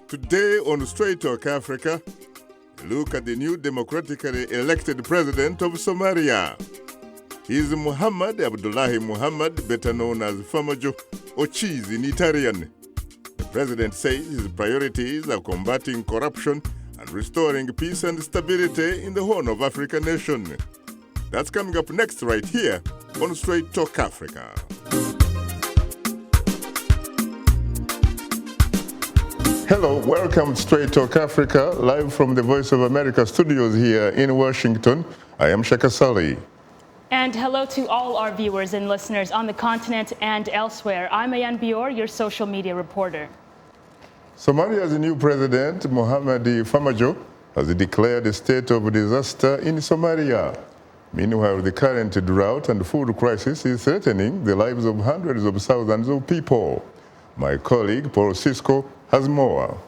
Today on Straight Talk Africa, we look at the new democratically elected president of Somalia. He is Muhammad Abdullahi Muhammad, better known as Farmajo, or Cheese in Italian. The president says his priorities are combating corruption and restoring peace and stability in the Horn of Africa nation. That's coming up next right here on Straight Talk Africa. Hello, welcome to Straight Talk Africa, live from the Voice of America studios here in Washington. I am Shaka Sali. And hello to all our viewers and listeners on the continent and elsewhere. I'm Ayan Bior, your social media reporter. Somalia's new president, Mohamed Farmajo, has declared a state of disaster in Somalia. Meanwhile, the current drought and food crisis is threatening the lives of hundreds of thousands of people. My colleague, Paul SISCO, has more.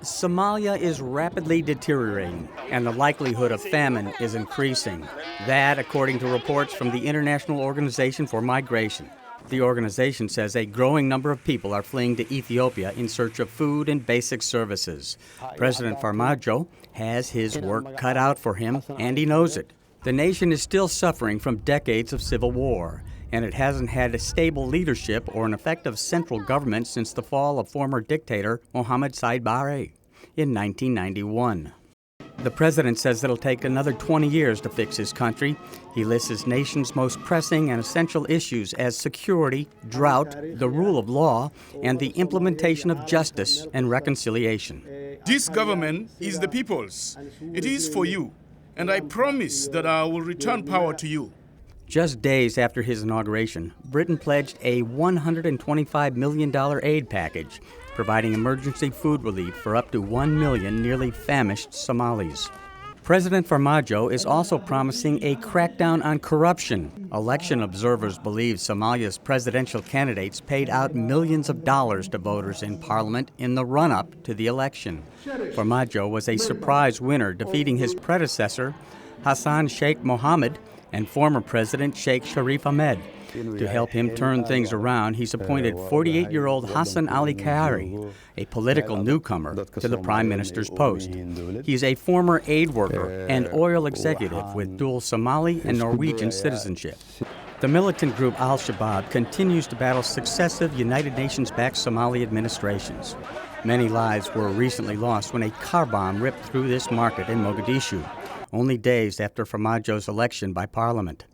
Somalia is rapidly deteriorating, and the likelihood of famine is increasing. That, according to reports from the International Organization for Migration. The organization says a growing number of people are fleeing to Ethiopia in search of food and basic services. President Farmajo has his work cut out for him, and he knows it. The nation is still suffering from decades of civil war, and it hasn't had a stable leadership or an effective central government since the fall of former dictator Mohamed Said Barre in 1991. The president says it'll take another 20 years to fix his country. He lists his nation's most pressing and essential issues as security, drought, the rule of law, and the implementation of justice and reconciliation. This government is the people's. It is for you, and I promise that I will return power to you. Just days after his inauguration, Britain pledged a $125 million aid package, providing emergency food relief for up to 1 million nearly famished Somalis. President Farmajo is also promising a crackdown on corruption. Election observers believe Somalia's presidential candidates paid out millions of dollars to voters in parliament in the run-up to the election. Farmajo was a surprise winner, defeating his predecessor, Hassan Sheikh Mohammed, and former President Sheikh Sharif Ahmed. To help him turn things around, he's appointed 48-year-old Hassan Ali Kayari, a political newcomer, to the prime minister's post. He's a former aid worker and oil executive with dual Somali and Norwegian citizenship. The militant group Al-Shabaab continues to battle successive United Nations-backed Somali administrations. Many lives were recently lost when a car bomb ripped through this market in Mogadishu, only days after Farmajo's election by Parliament.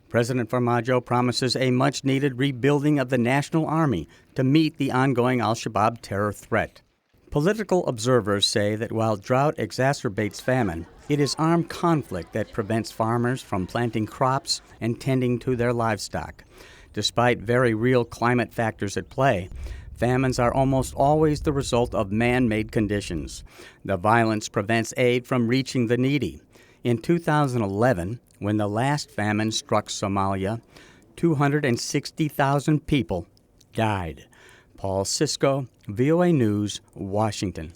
President Farmajo promises a much-needed rebuilding of the national army to meet the ongoing al-Shabaab terror threat. Political observers say that while drought exacerbates famine, it is armed conflict that prevents farmers from planting crops and tending to their livestock. Despite very real climate factors at play, famines are almost always the result of man-made conditions. The violence prevents aid from reaching the needy. In 2011, when the last famine struck Somalia, 260,000 people died. Paul SISCO, VOA News, Washington.